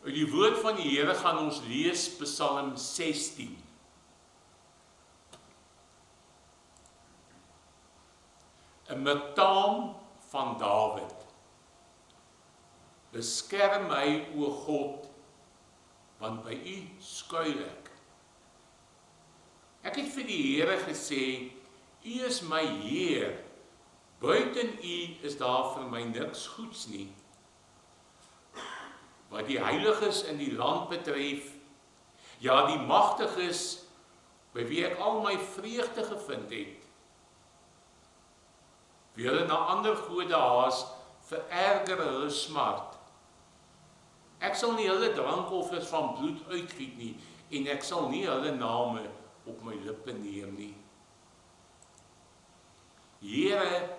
Uit die woord van die Here gaan ons lees Psalm 16. Een miktaam van Dawid. Beskerm my, o God, want by U skuil ek. Ek het vir die Here gesê, U is my Heer, buiten U is daar vir my niks goeds nie. Wat die heiliges in die land betref, ja die magtiges, by wie ek al my vreugde gevind het. Wie hulle na ander gode haas, vererger hulle smart. Ek sal nie hulle drankoffers van bloed uitgiet nie, en ek sal nie hulle name op my lippe neem nie. Here,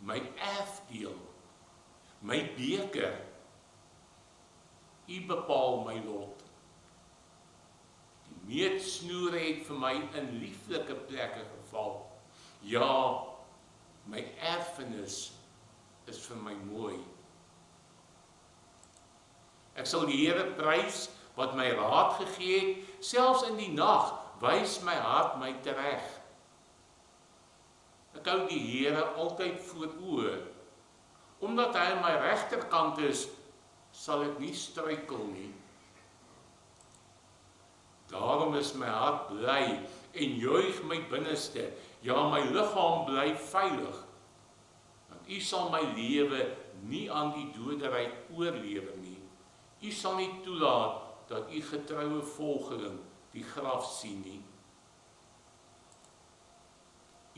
my erfdeel, my beker, U bepaal my lot. Die meetsnoere het vir my in lieflike plekke geval. Ja, my erfenis is vir my mooi. Ek sal die Here prys wat my raad gegee het, selfs in die nag wys my hart my tereg. Ek hou die Here altyd voor oë, omdat hy aan my regterkant is, sal ek nie struikel nie. Daarom is my hart bly en juig my binneste, ja my liggaam bly veilig, want U sal my lewe nie aan die dodery oorlewer nie. U sal nie toelaat dat U getroue volgeling die graf sien nie.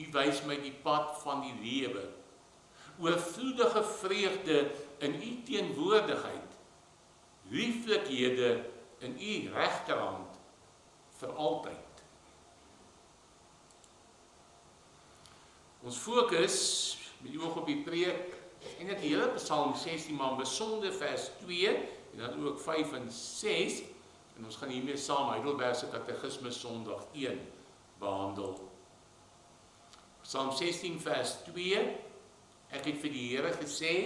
U wys my die pad van die lewe, oorvloedige vreugde in U teenwoordigheid, lieflikhede in U regterhand vir altyd. Ons fokus met die oog op die preek en dit hele Psalm 16, maar besonder vers 2 en dan ook 5 en 6 en ons gaan hiermee saam Heidelbergse Katekismes Sondag 1 behandel. Psalm 16 vers 2, ek het vir die Here gesê,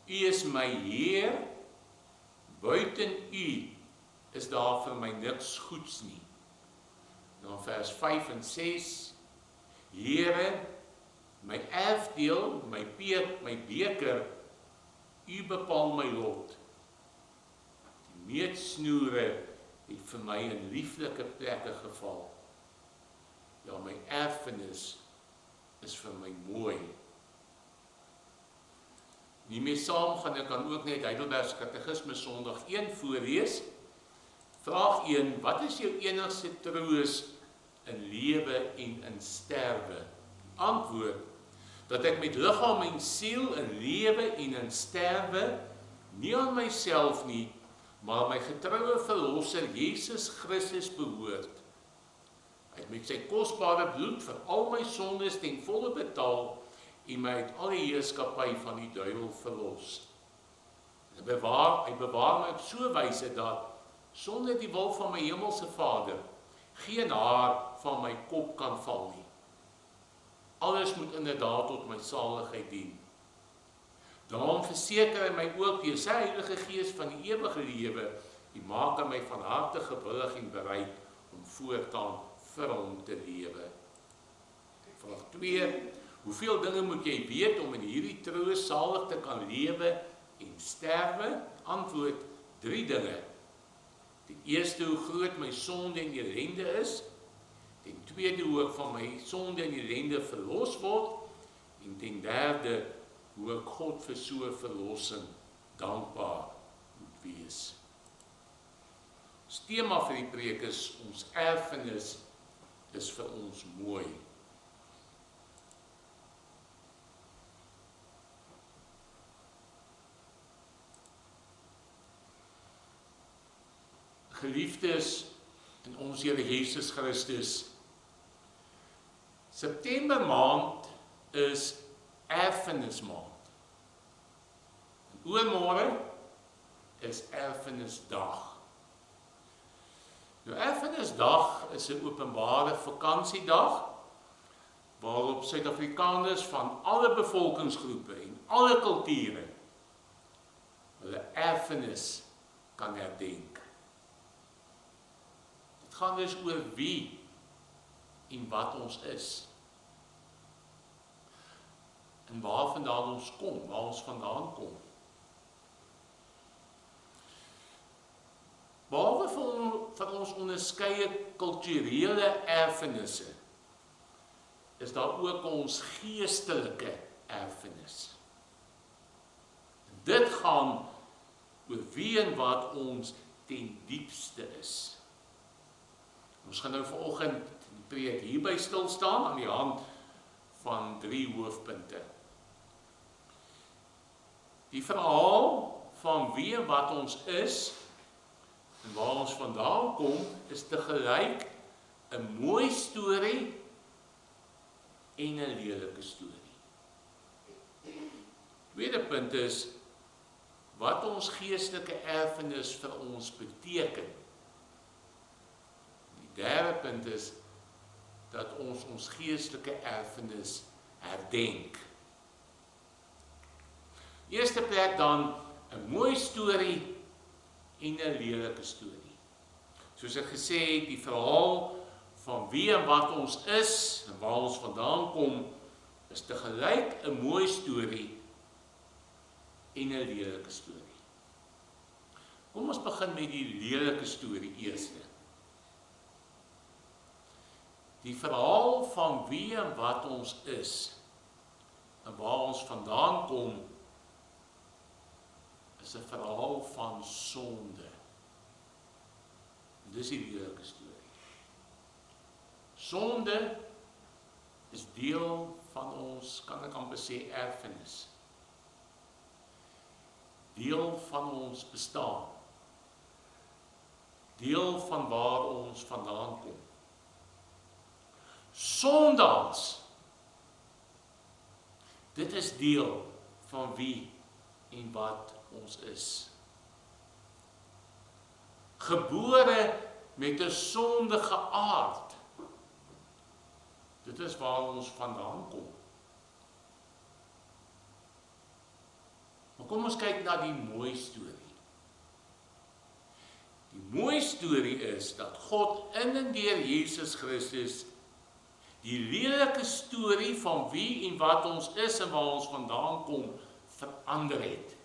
U is my Heer, buiten U is daar vir my niks goeds nie. Dan vers 5 en 6, Here, my erfdeel, my beker, U bepaal my lot. Die meetsnoere het vir my in lieflike plekke geval. Ja, my erfenis is vir my mooi. Hiermee saam gaan ek dan ook net Heidelbergse Katekismes Sondag 1 voorlees. Vraag 1, wat is jou enigste troos in lewe en in sterwe? Antwoord, dat ek met liggaam en siel in lewe en in sterwe nie aan myself nie, maar my getroue verlosser Jesus Christus behoort. Hy het met sy kosbare bloed vir al my sondes ten volle betaal en my uit al die heerskappy van die duiwel verlos. Hy bewaar my op so wyse dat, sonder die wil van my hemelse Vader, geen haar van my kop kan val nie. Alles moet inderdaad tot my saligheid dien. Daarom verseker hy my ook deur sy Heilige Gees van die ewige lewe, en maak hy my van harte gewillig en bereid om voortaan vir hom te lewe. Vraag 2, hoeveel dinge moet jy weet om in hierdie troos salig te kan lewe en sterwe? Antwoord, 3 dinge. Ten eerste, hoe groot my sonde en ellende is. Ten tweede, hoe ek van my sonde en ellende verlos word. En ten derde, hoe ek God vir so verlossing dankbaar moet wees. Ons tema vir die preek is, ons erfenis is vir ons mooi. Geliefdes in ons Here Jesus Christus, September maand is erfenismaand. En oormôre is erfenisdag. Nou erfenisdag is 'n openbare vakansiedag waarop Suid-Afrikaners van alle bevolkingsgroepe en alle kulture hulle erfenis kan herdenk. Dit gaan dus oor wie en wat ons is. En waar vandaan ons kom, waar ons vandaan kom. Behalwe van ons onderskeie kulturele erfenisse, is daar ook ons geestelike erfenis. Dit gaan oor wie en wat ons ten diepste is. Ons gaan nou vanoggend die preek hierby stil staan aan die hand van 3 hoofpunte. Die verhaal van wie en wat ons is en waar ons vandaan kom, is tegelyk 'n mooi storie en 'n lelike storie. Tweede punt is wat ons geestelike erfenis vir ons beteken. Die derde punt is dat ons geestelike erfenis herdenk. Eerste plek dan 'n mooi storie en 'n lelike storie. Soos ek gesê het, die verhaal van wie en wat ons is en waar ons vandaan kom, is tegelyk 'n mooi storie en 'n lelike storie. Kom ons begin met die lelike storie eerste. Die verhaal van wie en wat ons is en waar ons vandaan kom, is 'n verhaal van sonde. Dis die lelike storie. Sonde is deel van ons, kan ek amper sê, erfenis. Deel van ons bestaan. Deel van waar ons vandaan kom. Sondaars, dit is deel van wie en wat ons is. Gebore met 'n sondige aard. Dit is waar ons vandaan kom. Maar kom ons kyk na die mooi storie. Die mooi storie is dat God in en deur Jesus Christus die lelike storie van wie en wat ons is en waar ons vandaan kom verander het.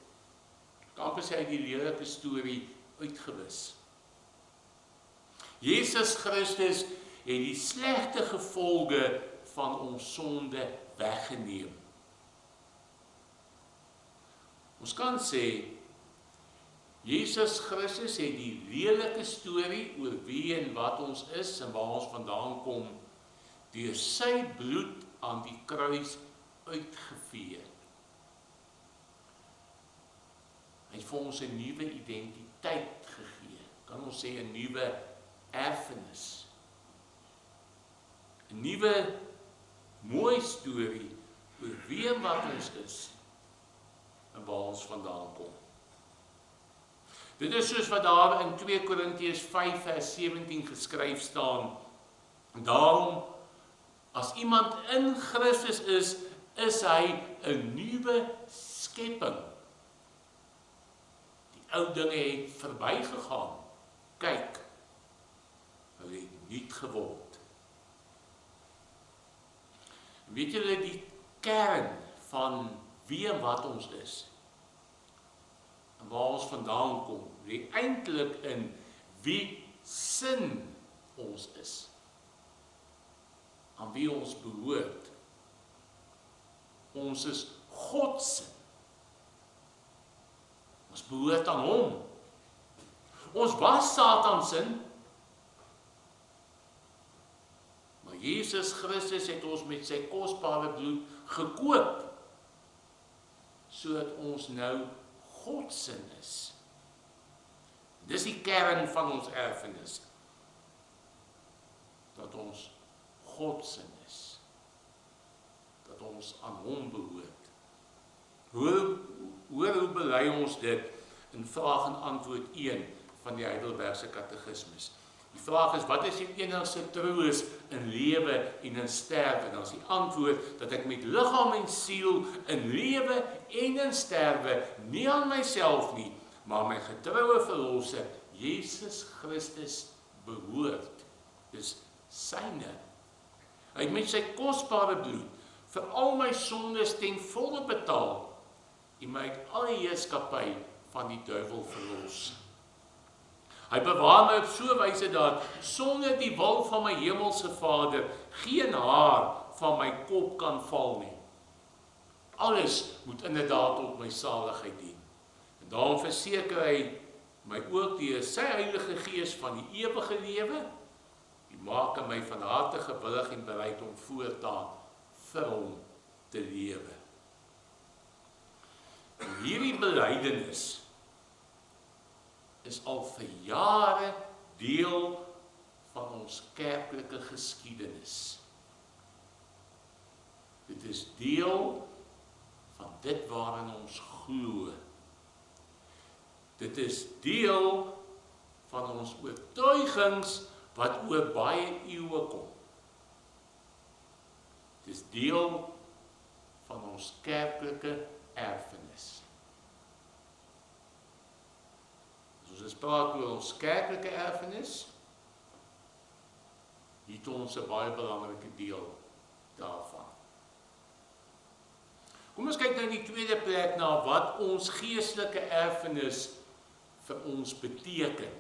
Kan sê hy die lelike storie uitgewis. Jesus Christus het die slegte gevolge van ons sonde weggeneem. Ons kan sê, Jesus Christus het die lelike storie oor wie en wat ons is en waar ons vandaan kom, deur sy bloed aan die kruis uitgevee. Hy het vir ons 'n nuwe identiteit gegee. Kan ons sê 'n nuwe erfenis. 'n Nuwe mooi storie oor wie en wat ons is en waar ons vandaan kom. Dit is soos wat daar in 2 Korintiërs 5 vers 17 geskryf staan. Daarom, as iemand in Christus is hy 'n nuwe skepping. Die ou dinge het verbygegaan. Kyk, hulle het nuut geword. Weet julle die kern van wie en wat ons is en waar ons vandaan kom, lê eintlik in wie sin ons is, aan wie ons behoort. Ons is God se. Ons behoort aan hom. Ons was Satan se, maar Jesus Christus het ons met sy kosbare bloed gekoop, sodat ons nou God se is. Dis die kern van ons erfenis, dat ons God se is, dat ons aan hom behoort. Hoe bely ons dit in vraag en antwoord 1 van die Heidelbergse Katekismus? Die vraag is, wat is die enigste troos in lewe en in sterwe? En dan is die antwoord, dat ek met liggaam en siel in lewe en in sterwe, nie aan myself nie, maar my getroue verlosser, Jesus Christus, behoort. Dis syne. Hy het met sy kosbare bloed vir al my sondes ten volle betaal en my uit al die heerskappy van die duiwel verlos. Hy bewaar my op so 'n wyse dat sonder die wil van my hemelse Vader geen haar van my kop kan val nie. Alles moet inderdaad op my saligheid dien. En daarom verseker hy my ook deur sy Heilige Gees van die ewige lewe, die maak my van harte gewillig en bereid om voortaan vir hom te lewe. En hierdie belydenis is al vir jare deel van ons kerklike geskiedenis. Dit is deel van dit waarin ons glo. Dit is deel van ons oortuigings wat oor baie eeue kom. Dit is deel van ons kerklike erfenis. As ons praat oor ons kerklike erfenis, het ons 'n baie belangrike deel daarvan. Kom ons kyk nou in die tweede plek na wat ons geestelike erfenis vir ons beteken.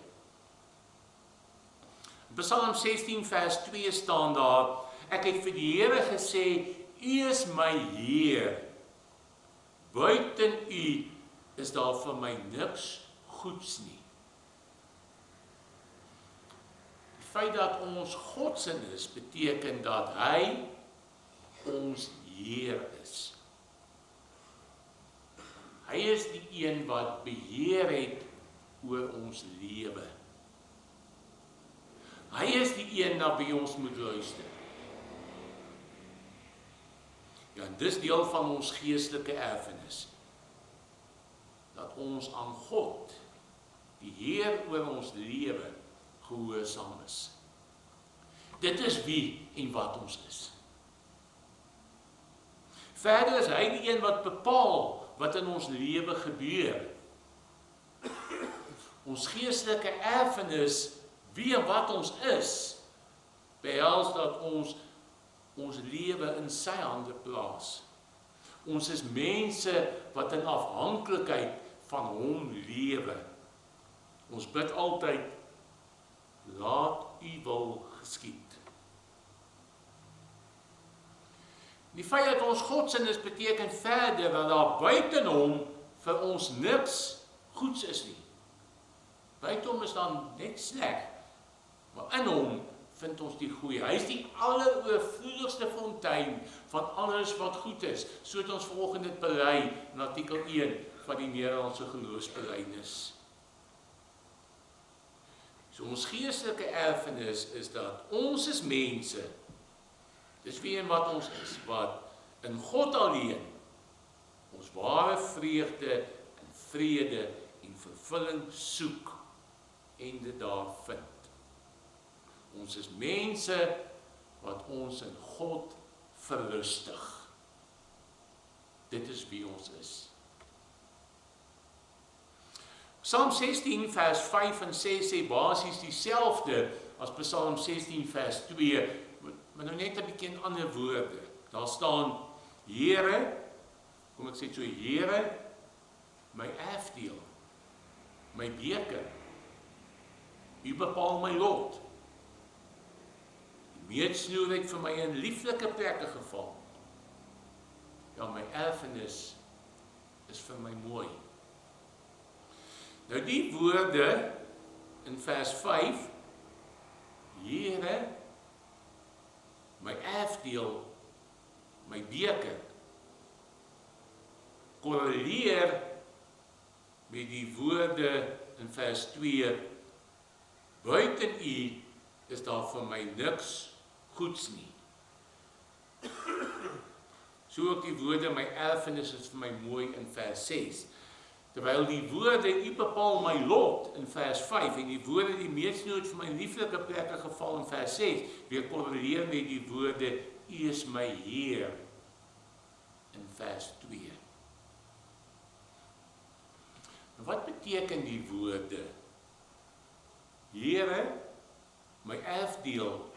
In Psalm 16 vers 2 staan daar, ek het vir die Here gesê, U is my Heer. Buiten U is daar vir my niks goeds nie. Die feit dat ons Godsin is, beteken dat hy ons Heer is. Hy is die een wat beheer het oor ons lewe. Hy is die een na wie ons moet luister. Ja, en dis deel van ons geestelike erfenis. Dat ons aan God, die Heer oor ons lewe, gehoorsaam is. Dit is wie en wat ons is. Verder is hy die een wat bepaal wat in ons lewe gebeur. Ons geestelike erfenis, wie en wat ons is, behels dat ons lewe in sy hande plaas. Ons is mense wat in afhanklikheid van hom lewe. Ons bid altyd, laat U wil geskied. Die feit dat ons Godsin is, beteken verder dat daar buiten hom vir ons niks goeds is nie. Buiten hom is dan net sleg, maar in hom vind ons die goeie. Hy is die alleroorvloedigste fontein van alles wat goed is. So het ons vanoggend dit bely in artikel 1 van die Nederlandse geloofsbelydenis. So ons geestelike erfenis is dat ons is mense, dis wie en wat ons is, wat in God alleen ons ware vreugde en vrede en vervulling soek en dit daar vind. Ons is mense wat ons in God verlustig. Dit is wie ons is. Psalm 16 vers 5 en 6 sê basies dieselfde as Psalm 16 vers 2, maar nou net 'n bietjie in ander woorde. Daar staan, Here, kom ek sê so, Here, my erfdeel, my beker, U bepaal my lot. Die meetsnoer het vir my in lieflike plekke geval. Ja, my erfenis is vir my mooi. Nou die woorde in vers 5, Here, my erfdeel, my beker, korreleer met die woorde in vers 2, buiten U is daar vir my niks goeds nie. So ook die woorde, my erfenis is vir my mooi in vers 6. Terwyl die woorde, U bepaal my lot in vers 5 en die woorde, die meetsnood vir my lieflike plekke geval in vers 6, weer korreleer met die woorde, U is my Heer in vers 2. Wat betekent beteken die woorde? Here, my erfdeel,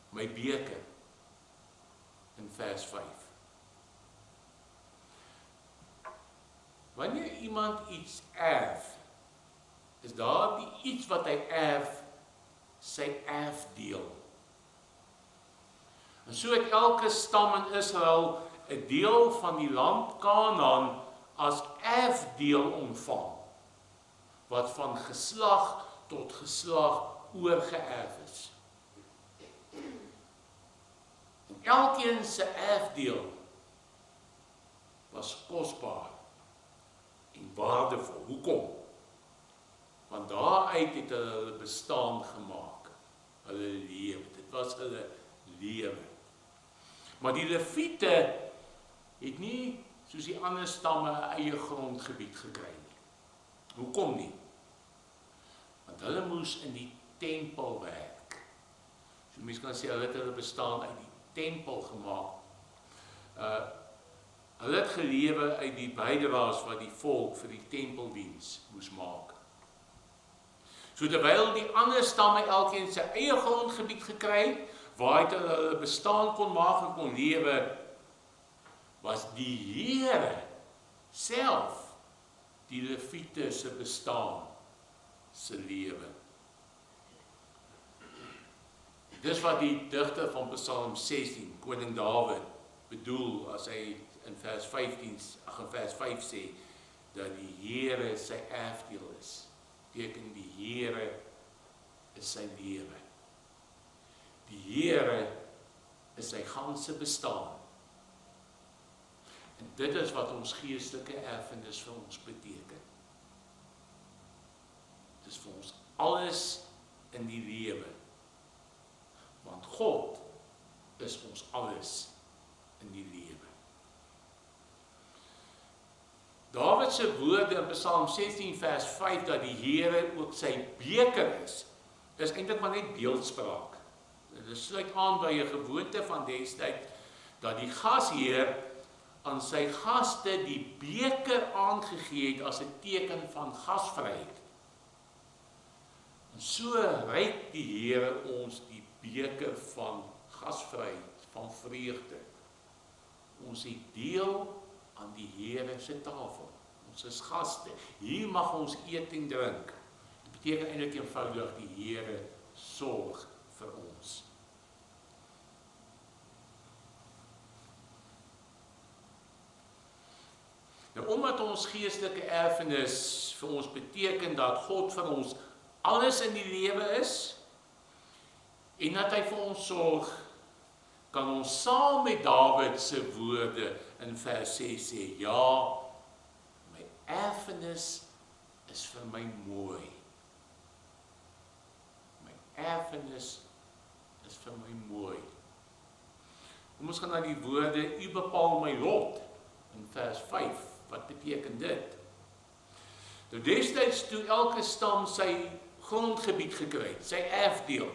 my beker, in vers 5. Wanneer iemand iets erf, is daar die iets wat hy erf, sy erfdeel. En so het elke stam in Israel 'n deel van die land Kanaan as erfdeel ontvang, wat van geslag tot geslag oorgeerf is. En elkeen se erfdeel was kosbaar en waardevol. Hoekom? Want daaruit het hulle bestaan gemaak, hulle lewe. Dit was hulle lewe. Maar die Lewiete het nie soos die ander stamme 'n eie grondgebied gekry nie. Hoekom nie? Want hulle moes in die tempel werk. So mense kan sê hulle het hulle bestaan uit die tempel gemaak. Hulle het gelewe uit die bydraes wat die volk vir die tempeldiens moes maak. So terwyl die ander stamme elkeen sy eie grondgebied gekry het, waar hulle bestaan kon maak en kon lewe, was die Here self die Lewiete se bestaan, se lewe. Dis wat die digter van Psalm 16, koning Dawid, bedoel as hy in vers 5 sê, dat die Here sy erfdeel is. Beteken die Here is sy lewe. Die Here is sy ganse bestaan. En dit is wat ons geestelike erfenis vir ons beteken. Dit is vir ons alles in die lewe. Want God is ons alles in die lewe. Dawid se woorde in Psalm 16 vers 5 dat die Here ook sy beker is eintlik maar net beeldspraak. Dit sluit aan by 'n gewoonte van destyds dat die gasheer aan sy gaste die beker aangegee het as 'n teken van gasvryheid. En so reik die Here ons die beker van gasvryheid, van vreugde. Ons het deel aan die Here se tafel. Ons is gaste. Hier mag ons eet en drink. Dit beteken eintlik eenvoudig die Here sorg vir ons. Nou omdat ons geestelike erfenis vir ons beteken dat God vir ons alles in die lewe is en dat hy vir ons sorg, kan ons saam met Dawid se woorde in vers 6 sê, ja, my erfenis is vir my mooi. My erfenis is vir my mooi. Kom ons gaan na die woorde, u bepaal my lot, in vers 5. Wat beteken dit? Nou destyds toe elke stam sy grondgebied gekry het, sy erfdeel,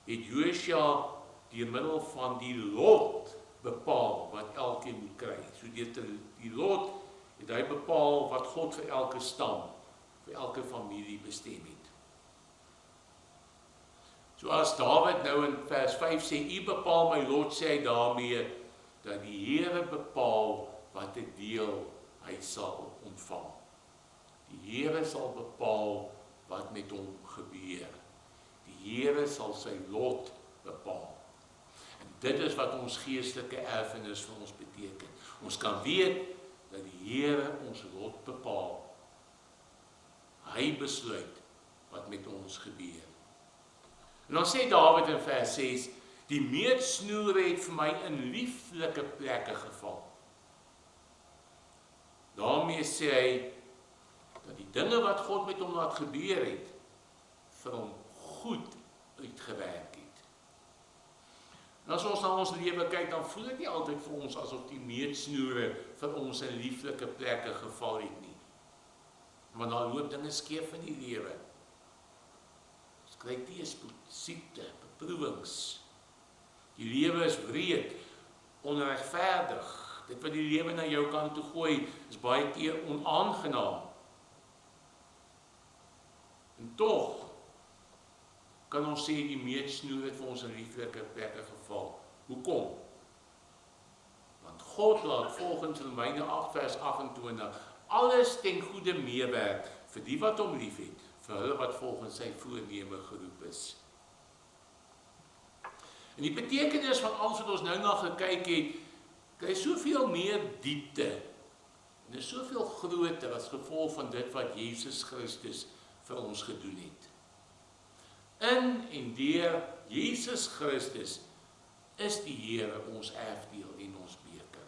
het Josua deur middel van die lot bepaal wat elkeen moet kry. So deur die lot het hy bepaal wat God vir elke stam, vir elke familie bestem het. So as Dawid nou in vers 5 sê, u bepaal my lot, sê hy daarmee dat die Here bepaal wat 'n deel hy sal ontvang. Die Here sal bepaal wat met hom gebeur. Die Here sal sy lot bepaal. En dit is wat ons geestelike erfenis vir ons beteken. Ons kan weet dat die Here ons lot bepaal. Hy besluit wat met ons gebeur. En dan sê Dawid in vers 6, die meetsnoere het vir my in lieflike plekke geval. Daarmee sê hy dat die dinge wat God met hom laat gebeur het, vir hom goed uitgewerk het. En as ons na ons lewe kyk, dan voel dit nie altyd vir ons asof die meetsnoere vir ons in lieflike plekke geval het nie. Want dan loop dinge skeef in die lewe. Ons kry teëspoed, siekte, beproewings. Die lewe is wreed, onregverdig. Dit wat die lewe na jou kant toe gooi, is baie keer onaangenaam. En tog kan ons sê die meetsnoer het vir ons in lieflike plekke geval. Hoekom? Want God laat volgens Romeine 8 vers 28 alles ten goeie meewerk vir die wat hom liefhet, vir hulle wat volgens sy voorneme geroep is. En die betekenis van alles wat ons nou na gekyk het, kry soveel meer diepte en is soveel groter as gevolg van dit wat Jesus Christus vir ons gedoen het. In en deur Jesus Christus is die Here ons erfdeel en ons beker.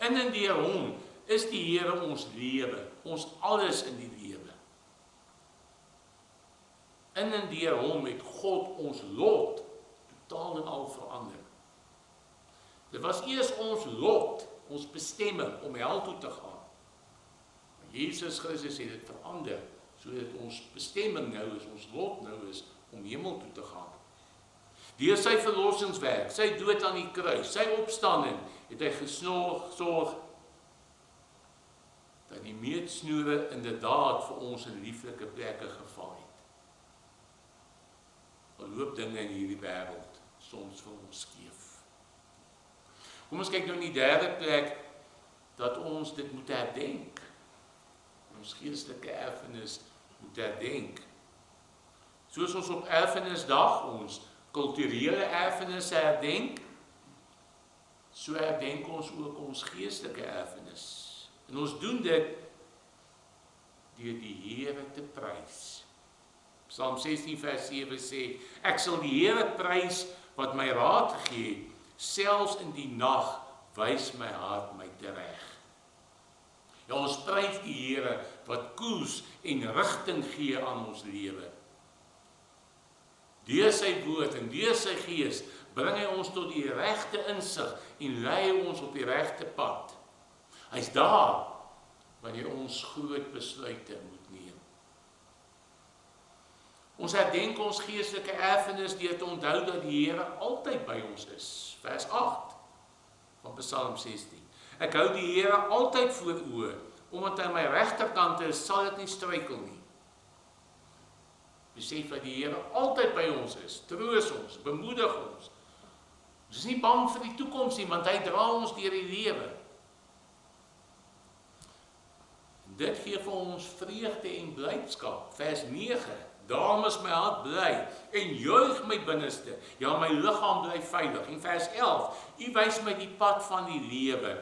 In en deur hom is die Here ons lewe, ons alles in die lewe. In en deur hom het God ons lot totaal en al verander. Dit was eers ons lot, ons bestemming om hel toe te gaan. Maar Jesus Christus het dit verander, sodat ons bestemming nou is, ons lot nou is, om hemel toe te gaan. Deur sy verlossingswerk, sy dood aan die kruis, sy opstanding, het hy gesorg dat die meetsnoere inderdaad vir ons in lieflike plekke geval het. Al loop dinge in hierdie wêreld soms vir ons skeef. Kom ons kyk nou in die derde plek, dat ons dit moet herdenk. Ons geestelike erfenis moet herdenk. Soos ons op erfenisdag ons kulturele erfenisse herdenk, so herdenk ons ook ons geestelike erfenis. En ons doen dit deur die Here te prys. Psalm 16 vers 7 sê, ek sal die Here prys wat my raad gegee het, selfs in die nag wys my hart my tereg. Ja, ons prys die Here wat koers en rigting gee aan ons lewe. Deur sy woord en deur sy gees bring hy ons tot die regte insig en lei ons op die regte pad. Hy's daar wanneer ons groot besluite moet neem. Ons herdenk ons geestelike erfenis deur te onthou dat die Here altyd by ons is. Vers 8 van Psalm 16. Ek hou die Here altyd voor oë, omdat hy aan my regterkant is, sal ek nie struikel nie. Besef dat die Here altyd by ons is, troos ons, bemoedig ons. Ons is nie bang vir die toekoms nie, want hy dra ons deur die lewe. En dit gee vir ons vreugde en blydskap. Vers 9. Daarom is my hart bly en juig my binneste. Ja, my liggaam bly veilig. En vers 11. U wys my die pad van die lewe.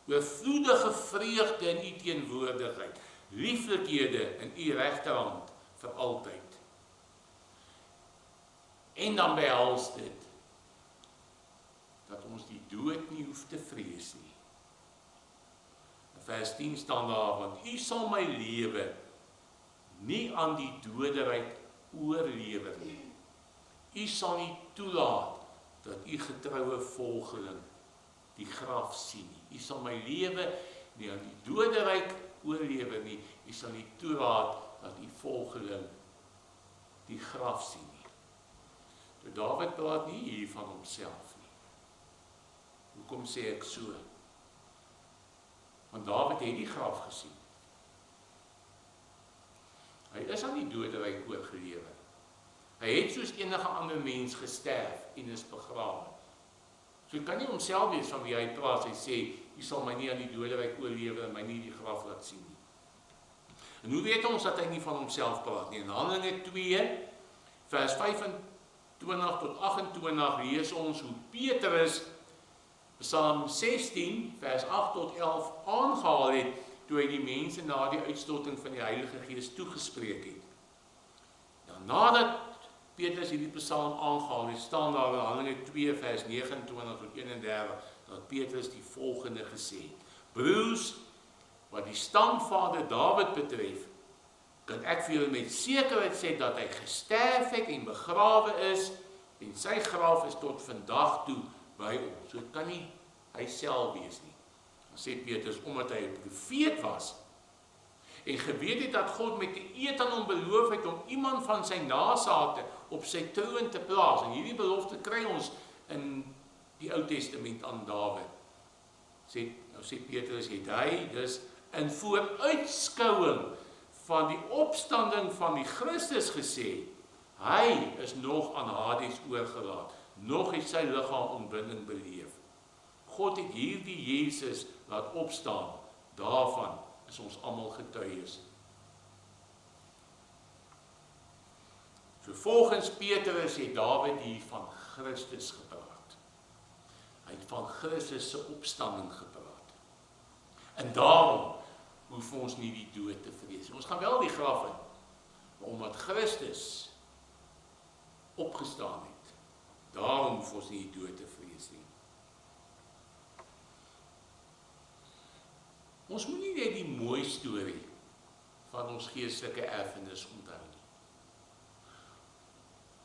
Oorvloedige vreugde in u teenwoordigheid. Lieflikhede in u regterhand vir altyd. En dan behels dit dat ons die dood nie hoef te vrees nie. Vers 10 staan daar, want u sal my lewe nie aan die doderyk oorlewer nie. U sal nie toelaat dat u getroue volgeling die graf sien nie. U sal my lewe nie aan die doderyk oorlewer nie. U sal nie toelaat dat u volgeling die graf sien nie. Nou Dawid praat nie hier van homself nie. Hoekom sê ek so? Want Dawid het die graf gesien. Hy is aan die doderyk oorgelewer. Hy het soos enige ander mens gesterf en is begrawe. So hy kan nie homself wees van wie hy praat. Hy sê, jy sal my nie aan die doderyk oorlewer en my nie die graf laat sien nie. En hoe weet ons dat hy nie van homself praat nie? In Handelinge 2, vers 25 tot 28 lees ons hoe Petrus Psalm 16, vers 8 tot 11 aangehaal het, toe hy die mense na die uitstorting van die Heilige Gees toegespreek het. Nou, nadat Petrus hierdie psalm aangehaal het, staan daar in Handelinge 2, vers 29 tot 31, dat Petrus die volgende gesê het. Broers, wat die stamvader Dawid betref, kan ek vir julle met sekerheid sê dat hy gesterf het en begrawe is, en sy graf is tot vandag toe by ons. So het kan nie hy self wees nie. Dan sê Petrus, omdat hy 'n profeet was, en geweet het dat God met 'n eed aan hom beloof het om iemand van sy nasate op sy troon te plaas. En hierdie belofte kry ons in die Ou Testament aan Dawid. Nou sê Petrus, het hy dus in vooruitskouing van die opstanding van die Christus gesê, hy is nog aan Hades oorgelaat, nog het sy liggaam ontbinding beleef. God het hierdie Jesus laat opstaan, daarvan is ons almal getuies. So volgens Petrus het Dawid hier van Christus gepraat. Hy het van Christus se opstanding gepraat. En daarom hoef ons nie die dood te vrees. Ons gaan wel die graf in, maar omdat Christus opgestaan het, daarom hoef ons nie die dood te vrees nie. Ons moet nie net die mooi storie van ons geestelike erfenis onthou nie.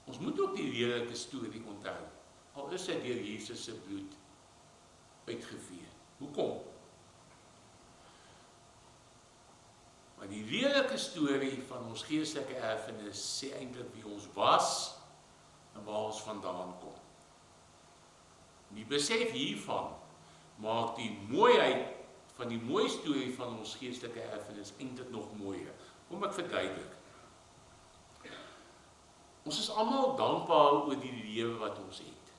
Ons moet ook die lelike storie onthou, al is dit deur Jesus se bloed uitgevee. Hoekom? Maar die lelike storie van ons geestelike erfenis sê eintlik wie ons was en waar ons vandaan kom. Die besef hiervan maak die mooiheid van die mooi storie van ons geestelike erfenis eintlik nog mooier. Kom ek verduidelik. Ons is almal dankbaar oor die lewe wat ons het.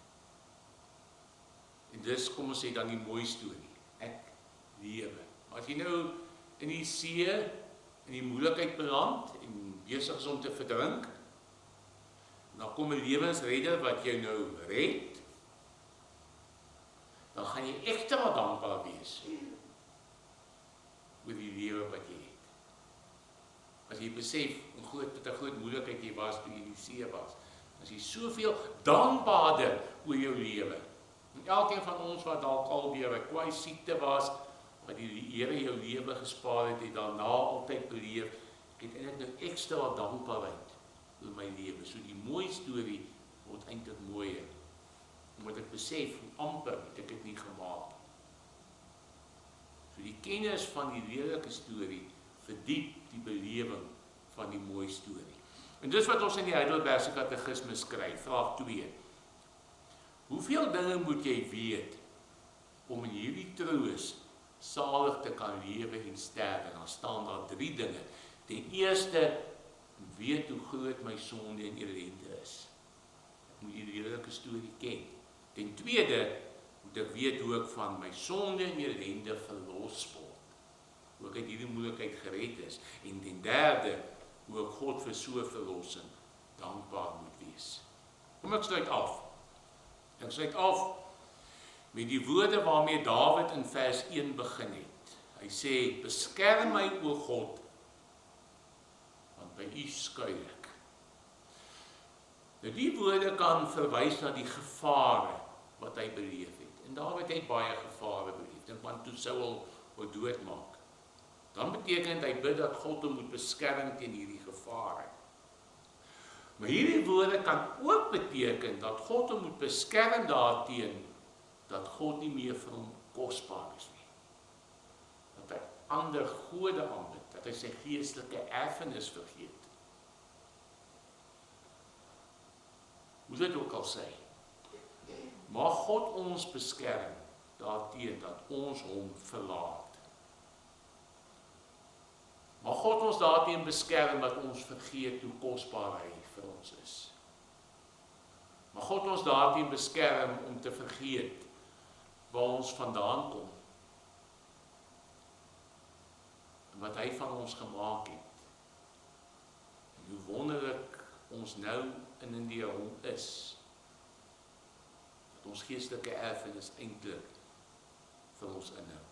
En dis, kom ons sê dan die mooi storie. Ek lewe. Maar as jy nou in die see, in die moeilikheid beland en besig is om te verdrink, dan kom 'n lewensredder wat jou nou red, dan gaan jy ekstra dankbaar wees oor die lewe wat jy het. As jy besef wat 'n groot moeilikheid jy was toe jy in die see was, as jy soveel dankbaarder oor jou lewe. En elkeen van ons wat dalk al deur 'n kwai siekte was, wat die Here jou lewe gespaar het, daarna altyd beleef, ek het eintlik nou ekstra dankbaarheid oor my lewe. So die mooi storie word eintlik mooier, omdat ek besef hoe amper het ek dit nie gemaak. So die kennis van die lelike storie verdiep die belewing van die mooi storie. En dis wat ons in die Heidelbergse Katekismes skryf, vraag 2. Hoeveel dinge moet jy weet om in hierdie troos salig te kan lewe en sterwe? Dan staan daar 3 dinge. Ten eerste, weet hoe groot my sonde en ellende is. Ek moet die lelike storie ken. Ten tweede, moet ek weet hoe ek van my sonde en ellende verlos word. Hoe ek uit hierdie moeilikheid gered is. En ten derde, hoe ek God vir so verlossing dankbaar moet wees. Kom ek sluit af. Ek sluit af met die woorde waarmee Dawid in vers 1 begin het. Hy sê, beskerm my o God, want by U skuil ek. Nou die woorde kan verwys na die gevare wat hy beleef het. En Dawid het baie gevare beleef. Dink aan toe Saul hom doodmaak. Dan beteken hy bid dat God hom moet beskerm teen hierdie gevare. Maar hierdie woorde kan ook beteken dat God hom moet beskerm daarteen dat God nie meer vir hom kosbaar is nie. Dat hy ander gode aanbid, dat hy sy geestelike erfenis vergeet. Hoe dit ook al sê, mag God ons beskerm daarteen dat ons hom verlaat. Mag God ons daarteen beskerm dat ons vergeet hoe kosbaar hy vir ons is. Mag God ons daarteen beskerm om te vergeet waar ons vandaan kom. En wat hy van ons gemaak het. En hoe wonderlik ons nou in die hom is. Dat ons geestelike erfenis eintlik vir ons inhou.